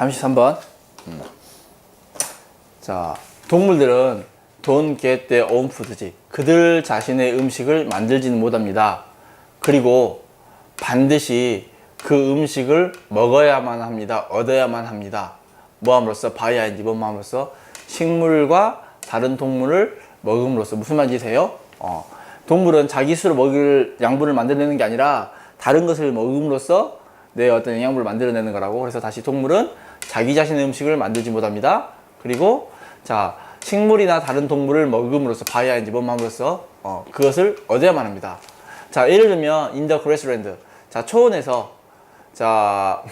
33번. 자, 동물들은 don't get their own food지. 그들 자신의 음식을 만들지는 못합니다. 그리고 반드시 그 음식을 먹어야만 합니다. 얻어야만 합니다. 뭐함으로써? 바이아인지 뭐함으로써? 식물과 다른 동물을 먹음으로써. 무슨 말인지 아세요? 동물은 자기 스스로 먹을 양분을 만들어내는 게 아니라 다른 것을 먹음으로써 내 어떤 영양분을 만들어내는 거라고. 그래서 다시 동물은 자기 자신의 음식을 만들지 못합니다. 그리고 자, 식물이나 다른 동물을 먹음으로써 바이아인지 뭐함으로써 그것을 얻어야만 합니다. 자, 예를 들면 in the grassland. 자, 초원에서 자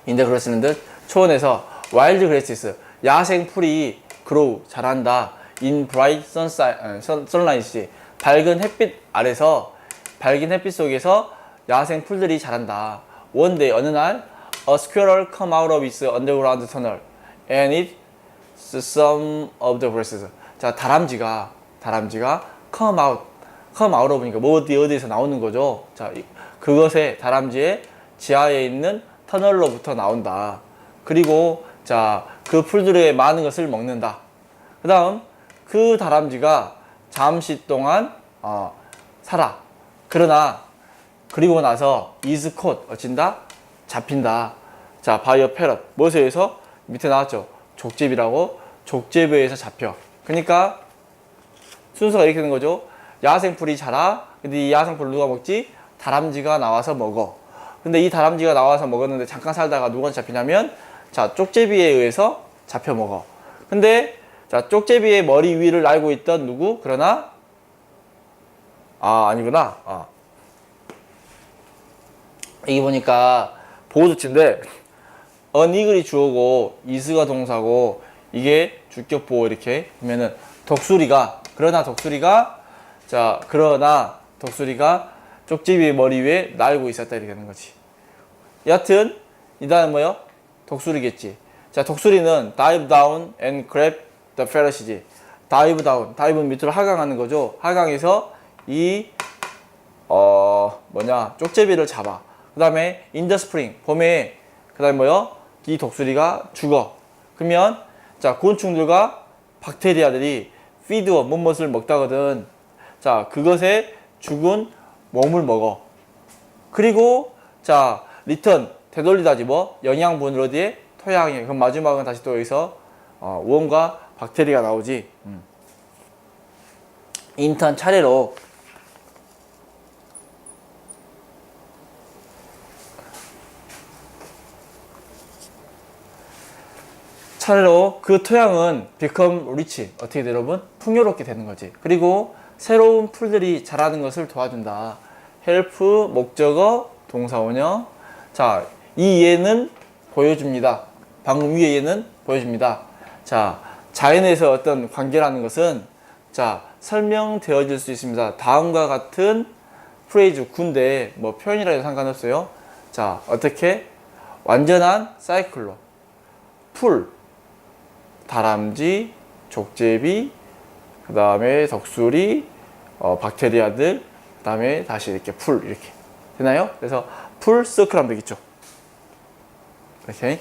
in the grassland 초원에서 wild grasses 야생 풀이 grow 자란다. in bright sunlight 밝은 햇빛 아래서 밝은 햇빛 속에서 야생 풀들이 자란다. One day 어느 날 a squirrel come out of its underground tunnel and it some of the grasses. 자, 다람쥐가 come out of니까 뭐 어디에서 나오는 거죠. 자, 그것에 다람쥐의 지하에 있는 터널로부터 나온다. 그리고 자, 그 풀들의 많은 것을 먹는다. 그 다음 그 다람쥐가 잠시 동안 살아. 그러나 그리고 나서 is caught 어찐다? 잡힌다. 자, by a parrot 무엇에 의해서? 밑에 나왔죠. 족제비라고. 족제비에 의해서 잡혀. 그러니까 순서가 이렇게 되는 거죠. 야생풀이 자라. 근데 이 야생풀을 누가 먹지? 다람쥐가 나와서 먹어. 근데 이 다람쥐가 나와서 먹었는데 잠깐 살다가 누구한테 잡히냐면 자, 쪽제비에 의해서 잡혀 먹어. 근데 자, 쪽제비의 머리 위를 날고 있던 누구? 그러나 아니구나. 이게 보니까 보호조치인데 언이글이 주어고 is가 동사고 이게 주격보호 이렇게 보면은 그러나 독수리가 쪽제비의 머리 위에 날고 있었다 이렇게 되는 거지. 여하튼 이 다음은 뭐요? 독수리겠지. 자, 독수리는 dive down and grab the feroci지. dive down, dive는 밑으로 하강하는 거죠. 하강해서 이 쪽제비를 잡아. 그 다음에 in the spring, 봄에 그 다음에 뭐요? 이 독수리가 죽어. 그러면 자, 곤충들과 박테리아들이 feed on 무엇을 먹다거든. 자, 그것에 죽은 몸을 먹어. 그리고 자, return 되돌리다지 뭐 영양분을 어디에? 토양에. 그럼 마지막은 다시 또 여기서 웜과 박테리아가 나오지. 인턴 차례로 그 토양은 become rich 어떻게 돼 여러분? 풍요롭게 되는 거지. 그리고 새로운 풀들이 자라는 것을 도와준다. help 목적어 동사원형. 자, 이 예는 보여줍니다. 방금 위의 예는 보여줍니다. 자, 자연에서 어떤 관계라는 것은 자, 설명되어질 수 있습니다. 다음과 같은 프레이즈 군데 뭐 표현이라 해도 상관없어요. 자, 어떻게? 완전한 사이클로 풀, 다람쥐, 족제비, 그 다음에 독수리, 박테리아들, 그 다음에 다시 이렇게 풀 이렇게 되나요? 그래서 풀 서클 하면 되겠죠. 오케이.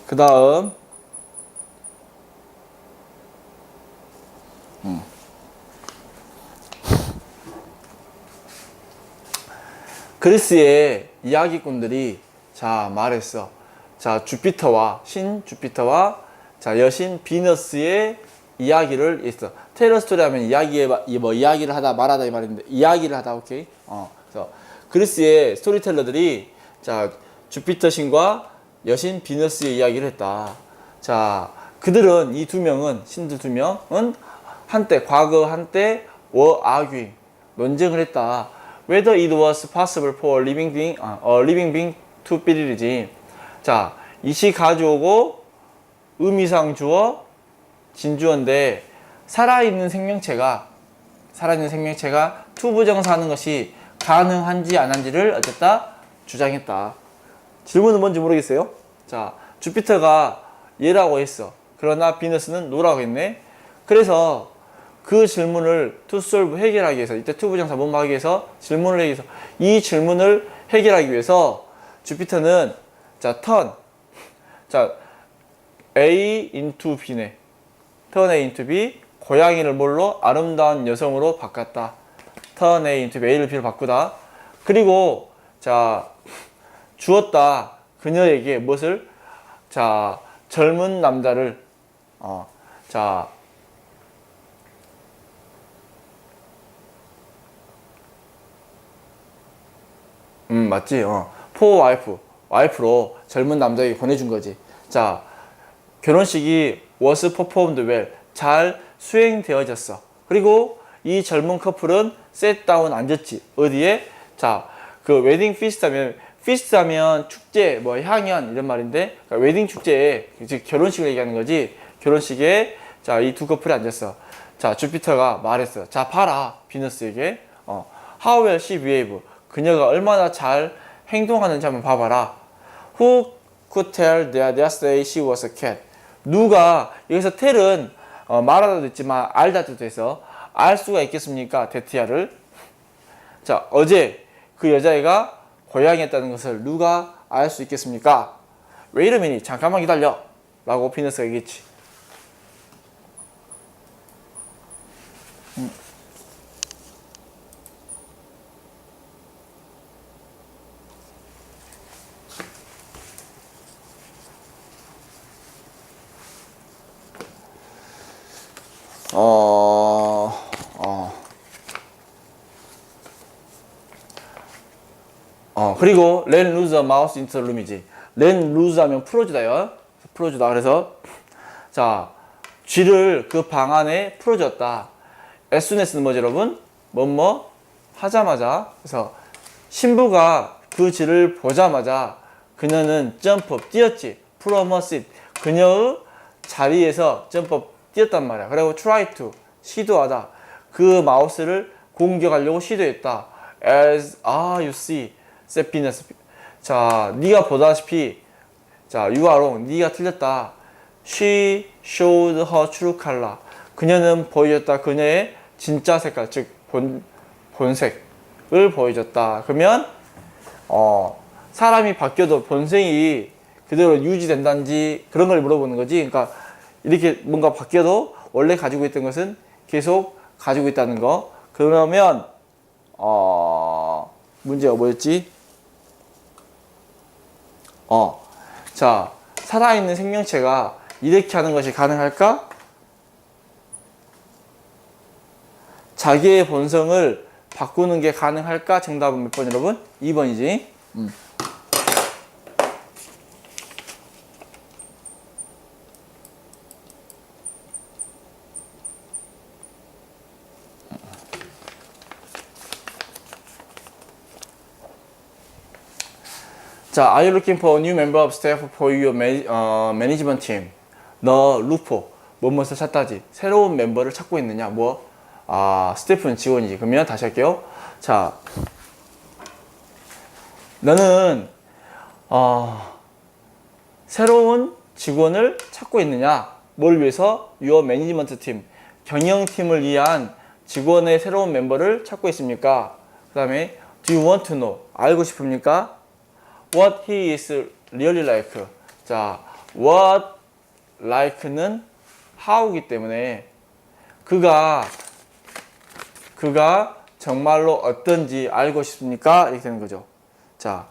그 다음 그리스의 이야기꾼들이 자, 말했어. 자, 신 주피터와 자, 여신 비너스의 이야기를 했어. 테일러 스토리 하면 이야기를 하다 말하다 이 말인데 이야기를 하다. 오케이. 그래서 그리스의 스토리텔러들이 자, 주피터 신과 여신 비너스의 이야기를 했다. 자, 그들은 이 두 명은 신들 두 명은 과거 한때 were arguing 논쟁을 했다. Whether it was possible for a living being to be released. 자, 이시 가져오고 의미상 주어 진주어인데 살아있는 생명체가 투부정사하는 것이 가능한지 안 한지를 어쨌다 주장했다. 질문은 뭔지 모르겠어요. 자, 주피터가 예라고 했어. 그러나 비너스는 노라고 했네. 그래서 그 질문을 to solve 해결하기 위해서 이때 to 부정사 뭐뭐 하기 위해서 질문을 하기 위해서 이 질문을 해결하기 위해서 주피터는 자 turn 자 A into B네. turn A into B 고양이를 뭘로 아름다운 여성으로 바꿨다. turn A into B A를 B로 바꾸다. 그리고 자 주었다 그녀에게 무엇을 자 젊은 남자를 자 맞지 for wife 와이프로 젊은 남자에게 보내준 거지. 자 결혼식이 was performed well 잘 수행되어졌어. 그리고 이 젊은 커플은 sat down 앉았지. 어디에 자 그 웨딩 피스트 하면 축제 뭐 향연 이런 말인데 그러니까 웨딩 축제에 즉 결혼식을 얘기하는 거지. 결혼식에 자 이 두 커플이 앉았어. 자 주피터가 말했어. 자 봐라 비너스에게 how well she behave 그녀가 얼마나 잘 행동하는지 한번 봐봐라. Who could tell that yesterday she was a cat? 누가 여기서 tell은 말하다도 있지만 알다도 돼서 알 수가 있겠습니까? 데티아를 자 어제 그 여자애가 고양이였다는 것을 누가 알 수 있겠습니까? 왜 이러니 잠깐만 기다려 라고 비너스가 얘기했지. 그리고 let loose a mouse into the room이지. let loose 하면 풀어주다요. 풀어주다. 그래서 자 쥐를 그 방 안에 풀어줬다. as soon as는 뭐죠 여러분? 뭐뭐 하자마자. 그래서 신부가 그 쥐를 보자마자 그녀는 점프업 뛰었지. from her seat 그녀의 자리에서 점프업 뛰었단 말이야. 그리고 try to 시도하다. 그 마우스를 공격하려고 시도했다. as you see 세피너스 자 네가 보다시피 자 you are wrong 네가 틀렸다. she showed her true color 그녀는 보여줬다. 그녀의 진짜 색깔 즉 본색을 보여줬다. 그러면 사람이 바뀌어도 본색이 그대로 유지된다는지 그런 걸 물어보는 거지. 그러니까 이렇게 뭔가 바뀌어도 원래 가지고 있던 것은 계속 가지고 있다는 거. 그러면 문제가 뭐였지? 자 살아있는 생명체가 이렇게 하는 것이 가능할까? 자기의 본성을 바꾸는 게 가능할까? 정답은 몇 번 여러분? 2번이지. 자, are you looking for a new member of staff for your management team? 너 루포 뭐뭐서 찾다지. 새로운 멤버를 찾고 있느냐? 뭐? 스태프는 직원이지. 그러면 다시 할게요. 자, 너는 새로운 직원을 찾고 있느냐? 뭘 위해서? Your management team 경영팀을 위한 직원의 새로운 멤버를 찾고 있습니까? 그 다음에 Do you want to know? 알고 싶습니까? What he is really like. 자, what like는 how이기 때문에 그가 정말로 어떤지 알고 싶습니까? 이렇게 되는 거죠. 자,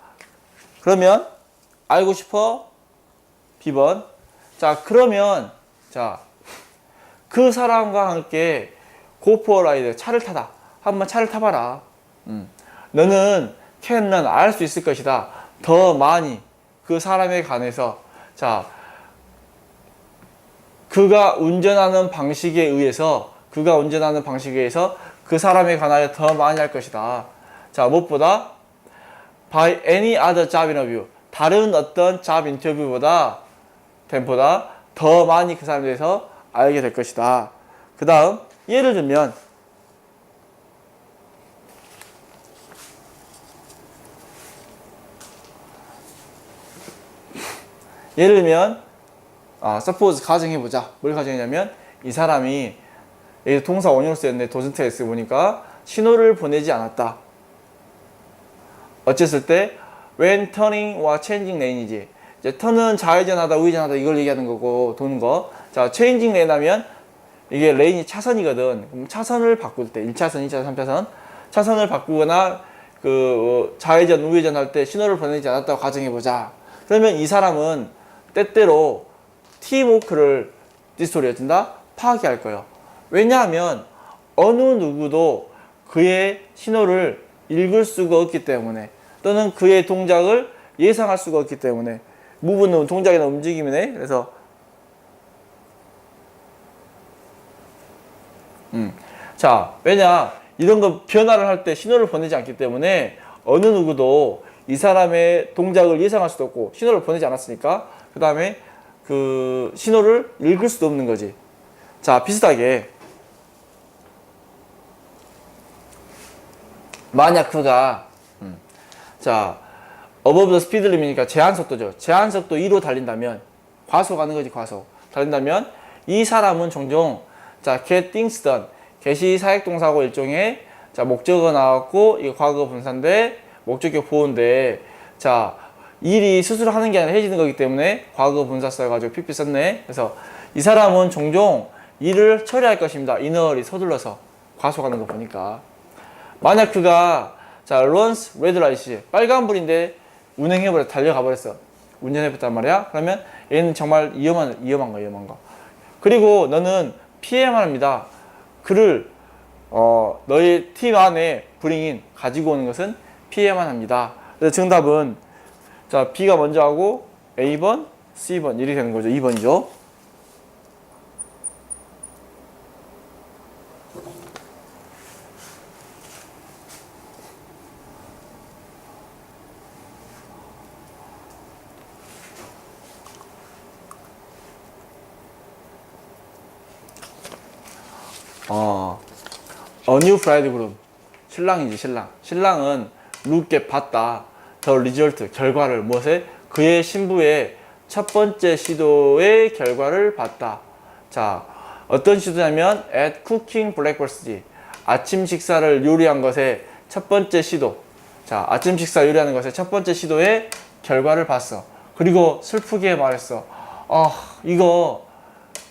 그러면 알고 싶어? B번. 자, 그러면 자, 그 사람과 함께 go for a ride 차를 타다. 한번 차를 타봐라. 너는 can 알 수 있을 것이다. 더 많이 그 사람에 관해서 자 그가 운전하는 방식에 의해서 그 사람에 관하여 더 많이 할 것이다. 자 무엇보다 by any other job interview 다른 어떤 job 인터뷰보다 더 많이 그 사람에 대해서 알게 될 것이다. 그 다음 예를 들면 suppose 가정해보자. 뭘 가정하냐면 이 사람이 이 동사 원형으로 쓰였는데 doesn't S 보니까 신호를 보내지 않았다. 어쨌을 때 when turning와 changing lane이지. 이제 턴은 좌회전하다 우회전하다 이걸 얘기하는 거고 도는 거. 자, changing lane 하면 이게 레인이 차선이거든. 그럼 차선을 바꿀 때 1차선, 2차선, 3차선 차선을 바꾸거나 그 좌회전 우회전 할 때 신호를 보내지 않았다고 가정해 보자. 그러면 이 사람은 때때로 팀워크를 디스토리해준다 파괴할 거예요. 왜냐하면 어느 누구도 그의 신호를 읽을 수가 없기 때문에 또는 그의 동작을 예상할 수가 없기 때문에 무브는 동작이나 움직임이네. 그래서 자, 왜냐 이런 거 변화를 할 때 신호를 보내지 않기 때문에 어느 누구도 이 사람의 동작을 예상할 수도 없고 신호를 보내지 않았으니까 그 다음에 그 신호를 읽을 수도 없는 거지. 자, 비슷하게 만약 그가 자 above the speed limit이니까 제한 속도죠. 제한 속도 2로 달린다면 과속하는 거지. 과속 달린다면 이 사람은 종종 자 get things done get이 사역동사고 일종의 자 목적어 나왔고 이게 과거 분사인데 목적격 보호인데 자 일이 스스로 하는 게 아니라 해지는 거기 때문에 과거 분사 써가지고 pp 썼네. 그래서 이 사람은 종종 일을 처리할 것입니다. 이너리 서둘러서 과속하는 거 보니까 만약 그가 자 runs red light 빨간불인데 운행해버려 달려가버렸어. 운전해버렸단 말이야. 그러면 얘는 정말 위험한 거. 그리고 너는 피해야만 합니다. 그를 너의 팀 안에 불행인 가지고 오는 것은 피해야만 합니다. 그래서 정답은 자 B가 먼저 하고 A번, C번 이렇게 되는 거죠. 2번이죠. A new bridegroom 신랑이지. 신랑은 look에 봤다. the result 결과를 무엇에 그의 신부의 첫 번째 시도의 결과를 봤다. 자 어떤 시도냐면 at cooking breakfast 아침 식사를 요리한 것의 첫 번째 시도. 자 아침 식사 요리하는 것의 첫 번째 시도의 결과를 봤어. 그리고 슬프게 말했어. 이거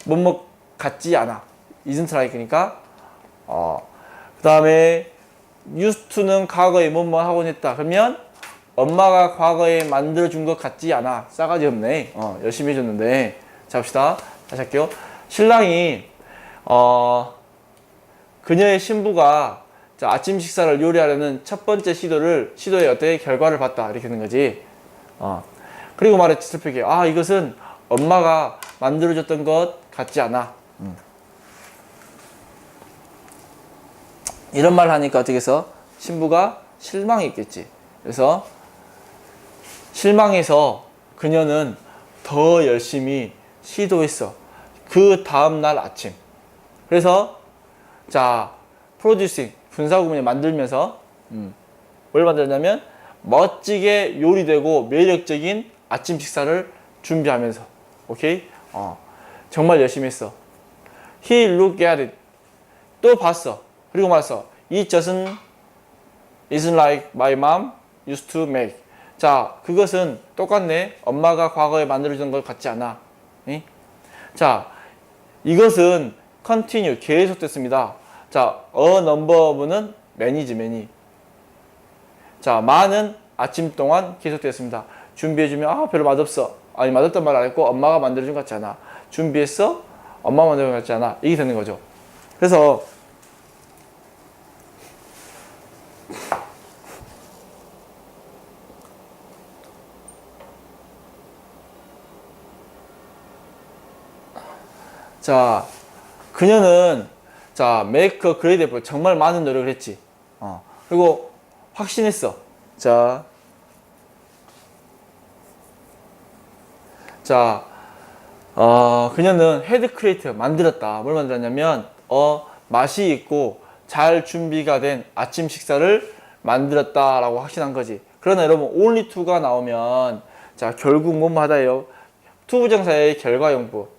뭐뭐 같지 않아. isn't like니까 그 다음에 used to는 과거에 뭐뭐 하곤 했다. 그러면 엄마가 과거에 만들어준 것 같지 않아. 싸가지 없네. 열심히 해줬는데. 자 봅시다. 다시 할게요. 신랑이 그녀의 신부가 자, 아침 식사를 요리하려는 첫 번째 시도의 어떤 결과를 봤다. 이렇게 되는 거지. 그리고 말했지 슬프게. 이것은 엄마가 만들어줬던 것 같지 않아. 이런 말 하니까 어떻게 해서 신부가 실망했겠지. 그래서 실망해서 그녀는 더 열심히 시도했어. 그 다음날 아침. 그래서 자 프로듀싱 분사구문을 만들면서 뭘 만들었냐면 멋지게 요리되고 매력적인 아침 식사를 준비하면서 오케이? 정말 열심히 했어. He looked at it. 또 봤어. 그리고 말했어. It just isn't like my mom used to make. 자, 그것은 똑같네. 엄마가 과거에 만들어준 것 같지 않아. 응? 자, 이것은 continue 계속됐습니다. 자, a number of는 many지 many. 자, 많은 아침 동안 계속됐습니다. 준비해주면 별로 맛없어. 아니 맛없단 말 안 했고 엄마가 만들어준 것 같지 않아. 준비했어? 엄마가 만들어준 것 같지 않아. 이게 되는 거죠. 그래서 자, 그녀는 자, make a great effort. 정말 많은 노력을 했지. 그리고 확신했어. 자, 그녀는 헤드 크리에이트 만들었다. 뭘 만들었냐면 맛이 있고 잘 준비가 된 아침 식사를 만들었다라고 확신한 거지. 그러나 여러분 only to가 나오면 자 결국 뭐뭐 하다예요. 투부정사의 결과용법.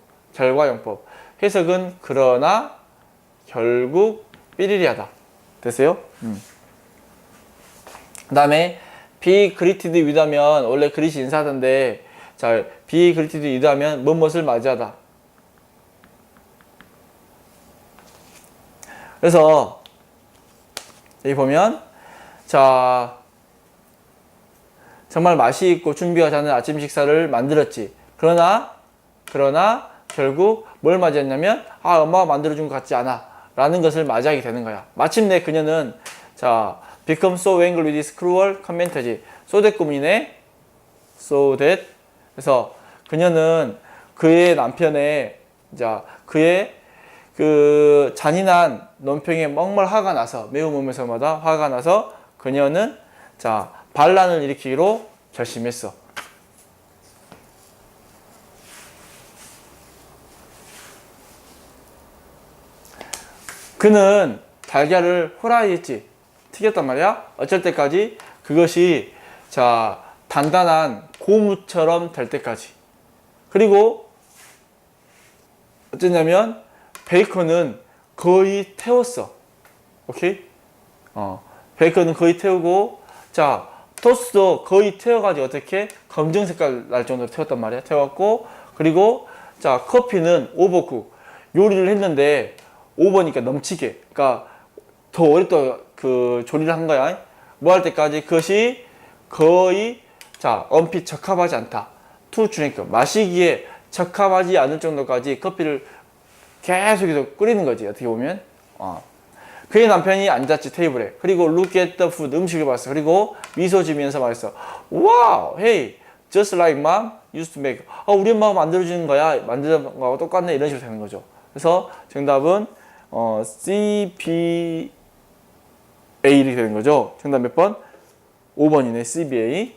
해석은 그러나 결국 삐리리하다. 됐어요? 그 다음에 be greeted with 하면 원래 그릿이 인사하던데, 자, be greeted with 하면 무엇을 맞이하다. 그래서 여기 보면, 자, 정말 맛이 있고 준비가 자는 아침 식사를 만들었지. 그러나 결국 뭘 맞이했냐면, 아, 엄마가 만들어준 것 같지 않아 라는 것을 맞이하게 되는 거야. 마침내 그녀는, 자, become so angry with this cruel commentary지. so that 꾸미네. so that. 그래서 그녀는 그의 남편의, 자, 그의 그 잔인한 논평에 멍멀 화가 나서, 매우 몸에서마다 화가 나서 그녀는, 자, 반란을 일으키기로 결심했어. 그는 달걀을 후라이 했지. 튀겼단 말이야. 어쩔 때까지? 그것이, 자, 단단한 고무처럼 될 때까지. 그리고 어쨌냐면 베이컨은 거의 태웠어. 오케이? 베이컨은 거의 태우고, 자, 토스트도 거의 태워가지고 어떻게 검정 색깔 날 정도로 태웠단 말이야. 태웠고, 그리고, 자, 커피는 오버쿡. 요리를 했는데 오버니까 넘치게. 그러니까 더 오랫동안 그 조리를 한 거야. 뭐 할 때까지? 그것이 거의, 자, 얼핏 적합하지 않다. to drink. 마시기에 적합하지 않을 정도까지 커피를 계속 끓이는 거지. 어떻게 보면. 그의 남편이 앉았지, 테이블에. 그리고 look at the food. 음식을 봤어. 그리고 미소 지면서 말했어. wow, hey, just like mom used to make. 우리 엄마가 만들어주는 거야. 만드는 거하고 똑같네. 이런 식으로 되는 거죠. 그래서 정답은 CBA 이렇게 되는 거죠. 정답 몇 번? 5번이네, CBA.